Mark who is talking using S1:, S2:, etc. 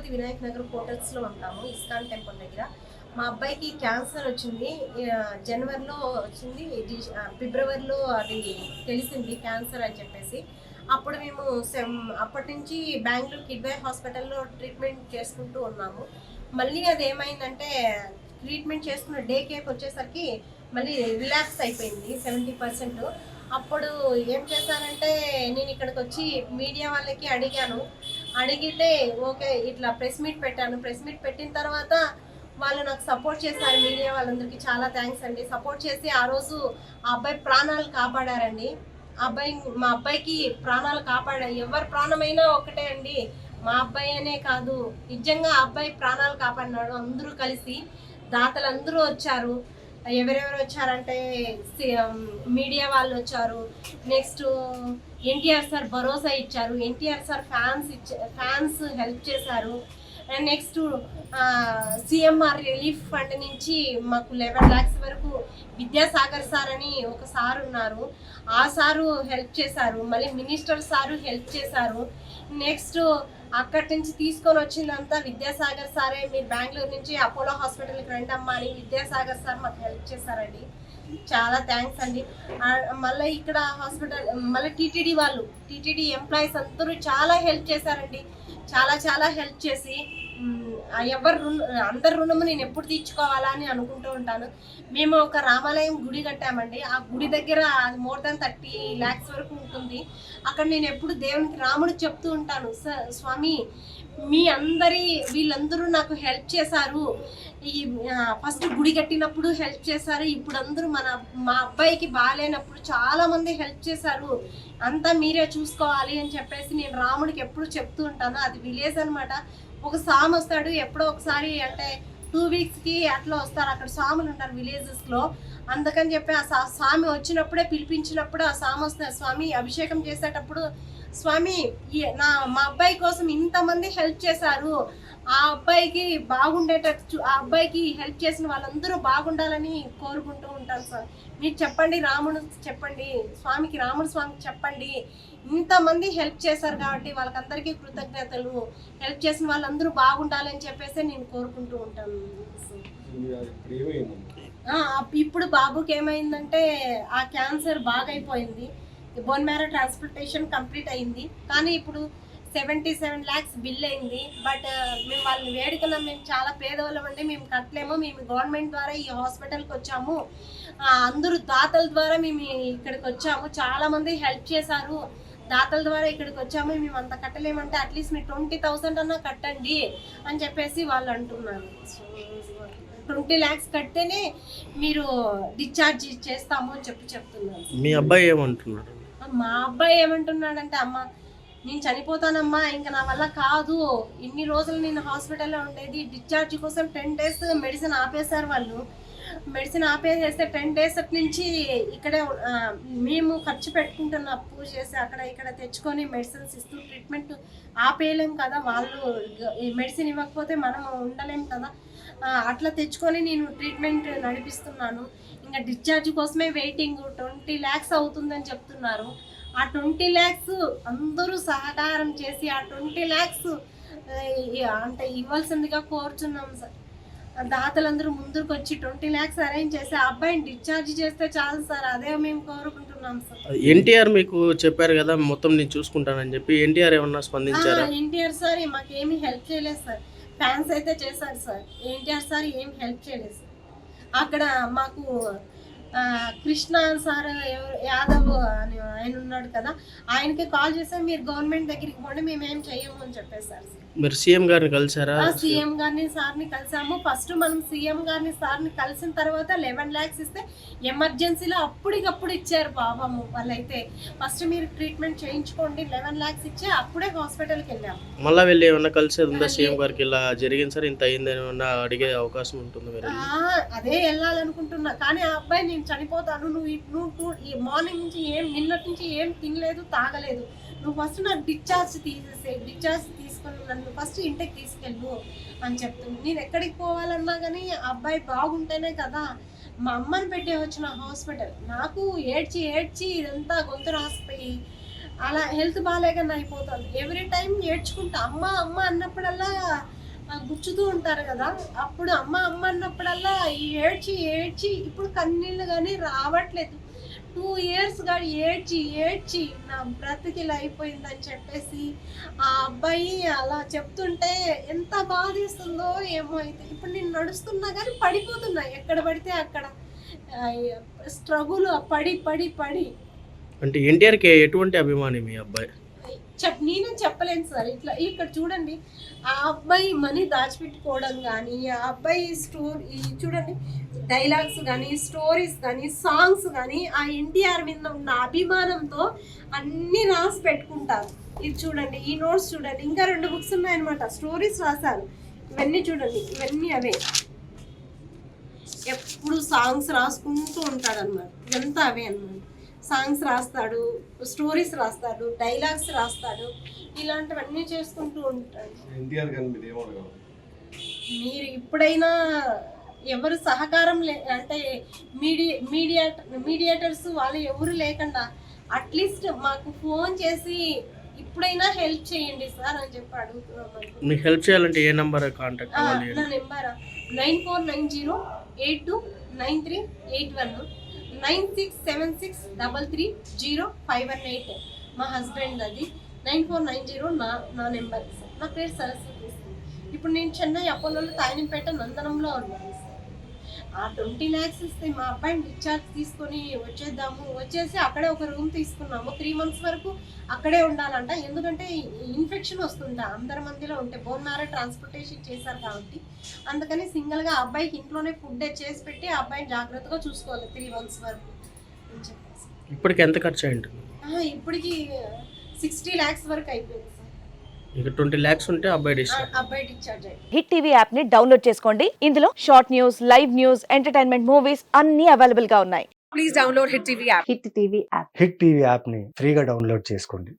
S1: తిరుపతి వినాయక్ నగర్ హోటల్స్లో ఉంటాము, ISKCON temple దగ్గర. మా అబ్బాయికి క్యాన్సర్ వచ్చింది. జనవరిలో వచ్చింది, ఫిబ్రవరిలో అది తెలిసింది క్యాన్సర్ అని చెప్పేసి. అప్పుడు మేము అప్పటి నుంచి బెంగళూరు కిడ్వాయ్ హాస్పిటల్లో ట్రీట్మెంట్ చేసుకుంటూ ఉన్నాము. మళ్ళీ అది ఏమైందంటే ట్రీట్మెంట్ చేసుకున్న డే కేక్ వచ్చేసరికి మళ్ళీ రిలాక్స్ అయిపోయింది 70%. అప్పుడు ఏం చేశానంటే నేను ఇక్కడికి వచ్చి మీడియా వాళ్ళకి అడిగితే ఓకే ఇట్లా ప్రెస్ మీట్ పెట్టాను. ప్రెస్ మీట్ పెట్టిన తర్వాత వాళ్ళు నాకు సపోర్ట్ చేశారు. మీడియా వాళ్ళందరికీ చాలా థ్యాంక్స్ అండి. సపోర్ట్ చేసి ఆ రోజు ఆ అబ్బాయి ప్రాణాలు కాపాడారండి. మా అబ్బాయికి ప్రాణాలు కాపాడారు. ఎవరి ప్రాణమైనా ఒకటే అండి, మా అబ్బాయి అనే కాదు, నిజంగా ఆ అబ్బాయి ప్రాణాలు కాపాడినాడు. అందరూ కలిసి దాతలందరూ వచ్చారు. ఎవరెవరు వచ్చారంటే మీడియా వాళ్ళు వచ్చారు. నెక్స్ట్ ఎన్టీఆర్ సార్ భరోసా ఇచ్చారు. ఎన్టీఆర్ సార్ ఫ్యాన్స్ హెల్ప్ చేశారు. And next CMR relief fund నుంచి మాకు 11 lakhs వరకు విద్యాసాగర్ సార్ అని ఒక సార్ ఉన్నారు, ఆ సారు హెల్ప్ చేశారు. మళ్ళీ మినిస్టర్ సారు హెల్ప్ చేశారు. నెక్స్ట్ అక్కడి నుంచి తీసుకొని వచ్చిందంతా విద్యాసాగర్ సారే. మీరు బెంగళూరు నుంచి అపోలో హాస్పిటల్కి రండి అమ్మా అని విద్యాసాగర్ సార్ మాకు హెల్ప్ చేశారండి. చాలా థ్యాంక్స్ అండి. మళ్ళీ ఇక్కడ హాస్పిటల్ మళ్ళీ టీటీడీ ఎంప్లాయీస్ అందరూ చాలా హెల్ప్ చేశారండి. చాలా హెల్ప్ చేసి అందరి రుణము నేను ఎప్పుడు తీర్చుకోవాలా అని అనుకుంటూ ఉంటాను. మేము ఒక రామాలయం గుడి కట్టామండి. ఆ గుడి దగ్గర అది more than 30 lakhs వరకు ఉంటుంది. అక్కడ నేను ఎప్పుడు దేవునికి రాముడు చెప్తూ ఉంటాను, స్వామి వీళ్ళందరూ నాకు హెల్ప్ చేశారు. ఈ ఫస్ట్ గుడి కట్టినప్పుడు హెల్ప్ చేశారు, ఇప్పుడు అందరూ మా అబ్బాయికి బాగాలేనప్పుడు చాలా మంది హెల్ప్ చేశారు, అంతా మీరే చూసుకోవాలి అని చెప్పేసి నేను రాముడికి ఎప్పుడు చెప్తూ ఉంటాను. అది విలేజ్ అనమాట. ఒక స్వామి వస్తాడు ఎప్పుడో ఒకసారి, అంటే 2 weeksకి అట్లా వస్తారు. అక్కడ స్వాములు ఉంటారు విలేజెస్లో. అందుకని చెప్పి ఆ స్వామి వచ్చినప్పుడే పిలిపించినప్పుడు ఆ స్వామి వస్తారు. స్వామి అభిషేకం చేసేటప్పుడు స్వామి మా అబ్బాయి కోసం ఇంతమంది హెల్ప్ చేశారు, ఆ అబ్బాయికి బాగుండేటట్టు, ఆ అబ్బాయికి హెల్ప్ చేసిన వాళ్ళందరూ బాగుండాలని కోరుకుంటూ ఉంటాను సార్. మీరు చెప్పండి, రాముడు స్వామికి చెప్పండి, ఇంతమంది హెల్ప్ చేశారు కాబట్టి వాళ్ళకందరికీ కృతజ్ఞతలు. హెల్ప్ చేసిన వాళ్ళందరూ బాగుండాలని చెప్పేసి నేను కోరుకుంటూ ఉంటాను. ఇప్పుడు బాబుకి ఏమైందంటే ఆ క్యాన్సర్ బాగైపోయింది. బోన్ మ్యారో ట్రాన్స్ప్లాంటేషన్ కంప్లీట్ అయింది. కానీ ఇప్పుడు 77 lakhs బిల్ అయింది. బట్ మేము వాళ్ళని వేడుకున్నాం, మేము చాలా పేదవాళ్ళం అండి, మేము కట్టలేము, మేము గవర్నమెంట్ ద్వారా ఈ హాస్పిటల్కి వచ్చాము, అందరూ దాతల ద్వారా మేము ఇక్కడికి వచ్చాము, చాలామంది హెల్ప్ చేశారు, దాతల ద్వారా ఇక్కడికి వచ్చాము, మేము అంత కట్టలేమంటే అట్లీస్ట్ మీరు 20,000 అన్నా కట్టండి అని చెప్పేసి వాళ్ళు అంటున్నారు. 20 lakhs కడితేనే మీరు డిశ్చార్జ్ చేస్తాము అని చెప్తున్నారు.
S2: మీ అబ్బాయి ఏమంటున్నాడు?
S1: మా అబ్బాయి ఏమంటున్నాడంటే, అమ్మ నేను చనిపోతానమ్మా, ఇంకా నా వల్ల కాదు, ఇన్ని రోజులు నేను హాస్పిటల్లో ఉండేది, డిశ్చార్జ్ కోసం 10 days మెడిసిన్ ఆపేశారు వాళ్ళు. మెడిసిన్ ఆపేసేస్తే 10 days నుంచి ఇక్కడే మేము ఖర్చు పెట్టుకుంటున్న అప్పు చేసి అక్కడ ఇక్కడ తెచ్చుకొని మెడిసిన్స్ ఇస్తూ ట్రీట్మెంట్ ఆపేయలేం కదా, వాళ్ళు ఈ మెడిసిన్ ఇవ్వకపోతే మనం ఉండలేం కదా, అట్లా తెచ్చుకొని నేను ట్రీట్మెంట్ నడిపిస్తున్నాను. ఇంకా డిశ్చార్జ్ కోసమే వెయిటింగ్. 20 lakhs అవుతుందని చెప్తున్నారు. ఆ 20 lakhs అందరూ సహకారం చేసి ఆ 20 lakhs అంటే ఇవ్వాల్సిందిగా కోరుచున్నాం సార్. దాతలందరూ ముందుకు వచ్చి 20 lakhs అరేంజ్ చేసి ఆ అబ్బాయిని డిశ్చార్జ్ చేస్తే చాలు సార్, అదే మేము కోరుకుంటున్నాం సార్.
S2: ఎన్టీఆర్ మీకు చెప్పారు కదా మొత్తం నేను చూసుకుంటానని చెప్పి, ఎన్టీఆర్ ఏమన్నా స్పందించారా?
S1: ఎన్టీఆర్ సార్ మాకేమీ హెల్ప్ చేయలేదు సార్. ఫ్యాన్స్ అయితే చేశారు సార్, ఎన్టీఆర్ సార్ ఏం హెల్ప్ చేయలేదు సార్. అక్కడ మాకు కృష్ణ సార్ యాదవ్ అని ఆయన ఉన్నాడు కదా, ఆయనకి కాల్ చేస్తే మీరు గవర్నమెంట్ దగ్గరికి పోండి, మేమేం చెయ్యము అని చెప్పేశారు.
S2: మీరు సీఎం గారిని కలిసారా?
S1: సీఎం గారిని సార్ని కలిసాము. ఫస్ట్ మనం సీఎం గారిని సార్ని కలిసిన తర్వాత 11 lakhs ఇస్తే ఎమర్జెన్సీలో అప్పటికప్పుడు ఇచ్చారు పాపము. వాళ్ళైతే ఫస్ట్ మీరు ట్రీట్మెంట్ చేయించుకోండి 11 lakhs ఇచ్చి అప్పుడే హాస్పిటల్కి వెళ్ళాము.
S2: మళ్ళీ వెళ్ళి ఏమన్నా కలిసేది ఉందా సీఎం గారికి? ఇలా జరిగింది సార్, ఇంత అయింది ఏమన్నా అడిగే అవకాశం ఉంటుంది మీరు?
S1: అదే వెళ్ళాలనుకుంటున్నా, కానీ ఆ అబ్బాయి నేను చనిపోతాను, నువ్వు ఈ మార్నింగ్ నుంచి నిన్నటి నుంచి ఏం తినలేదు తాగలేదు, నువ్వు ఫస్ట్ నాకు డిశ్చార్జ్ తీసుకొని నన్ను ఫస్ట్ ఇంటికి తీసుకెళ్ళు అని చెప్తుంది. నేను ఎక్కడికి పోవాలన్నా కానీ అబ్బాయి బాగుంటేనే కదా. మా అమ్మని పెట్టే వచ్చిన హాస్పిటల్, నాకు ఏడ్చి ఇదంతా గొంతు రాసిపోయి అలా హెల్త్ బాగాలేకన్నా అయిపోతుంది. ఎవ్రీ టైం ఏడ్చుకుంటా అమ్మ అన్నప్పుడల్లా గుచ్చుతూ ఉంటారు కదా, అప్పుడు అమ్మ అమ్మ అన్నప్పుడల్లా ఏడ్చి ఏడ్చి ఇప్పుడు కన్నీళ్ళు కానీ రావట్లేదు. 2 years ఏడ్చి ఏడ్చి నా బ్రతికి ఇలా అయిపోయిందని చెప్పేసి ఆ అబ్బాయి అలా చెప్తుంటే ఎంత బాధేస్తుందో ఏమో. అయితే ఇప్పుడు నేను నడుస్తున్నా కానీ పడిపోతున్నా, ఎక్కడ పడితే అక్కడ స్ట్రగుల్ పడి పడి పడి.
S2: అంటే ఎన్టీఆర్కి ఎటువంటి అభిమాని మీ అబ్బాయి?
S1: నేనే చెప్పలేను సార్. ఇట్లా ఇక్కడ చూడండి, ఆ అబ్బాయి మనీ దాచిపెట్టుకోవడం కానీ, ఆ అబ్బాయి చూడండి డైలాగ్స్ కానీ, స్టోరీస్ కానీ, సాంగ్స్ కానీ ఆ ఎన్టీఆర్ మీద ఉన్న అభిమానంతో అన్నీ రాసి పెట్టుకుంటారు. ఇది చూడండి, ఈ నోట్స్ చూడండి, ఇంకా 2 books ఉన్నాయన్నమాట, స్టోరీస్ రాశారు. ఇవన్నీ చూడండి, ఇవన్నీ అవే. ఎప్పుడు సాంగ్స్ రాసుకుంటూ ఉంటాడు అన్నమాట, ఇదంతా అవే అన్నమాట. సాంగ్స్ రాస్తాడు, స్టోరీస్ రాస్తాడు, డైలాగ్స్ రాస్తాడు, ఇలాంటివన్నీ చేసుకుంటూ ఉంటాడు. మీరు ఇప్పుడైనా ఎవరు సహకారం అంటే మీడియేటర్స్ వాళ్ళు ఎవరు లేకుండా అట్లీస్ట్ మాకు ఫోన్ చేసి ఇప్పుడైనా హెల్ప్ చేయండి సార్ అని చెప్పి అడుగుతున్నాం.
S2: మీకు హెల్ప్ చేయాలంటే ఏ నెంబర్ కాంటాక్ట్ అవ్వాలి?
S1: నా నెంబర్ 9490829381 9676330518. మా హస్బెండ్ అది 9490 నా నెంబర్ సార్. నా పేరు సరస్వతి సార్. ఇప్పుడు నేను చెన్నై అపోలోలో తాయినిపేట నందనంలో ఉన్నాను సార్. ఆ 20 lakhs ఇస్తే మా అబ్బాయిని డిశ్చార్జ్ తీసుకొని వచ్చేసి అక్కడే ఒక రూమ్ తీసుకున్నాము. 3 months వరకు అక్కడే ఉండాలంట, ఎందుకంటే ఇన్ఫెక్షన్ వస్తుందా అందరి మందిలో ఉంటే. బోన్ మ్యారో ట్రాన్స్పోర్టేషన్ చేశారు కాబట్టి అందుకని సింగిల్గా అబ్బాయికి ఇంట్లోనే ఫుడ్ చేసి పెట్టి ఆ అబ్బాయిని జాగ్రత్తగా చూసుకోవాలి 3 months వరకు అని చెప్పేసి.
S2: ఇప్పటికి ఎంత ఖర్చు అయింది?
S1: ఇప్పటికి 60 lakhs వరకు అయిపోయింది సార్.
S2: ఇక 20 lakhs ఉంటే అబ్బాయి
S1: అబ్బాయి డిశ్చార్జ్ అయ్యింది.
S3: హిట్ టీవీ యాప్ ని డౌన్లోడ్ చేసుకోండి. ఇందులో short news, live news, entertainment movies అన్ని అవైలబుల్ గా ఉన్నాయి.
S4: Please download Hit TV app.
S3: Hit TV app.
S5: Hit TV యాప్ని ఫ్రీగా డౌన్లోడ్ చేసుకోండి.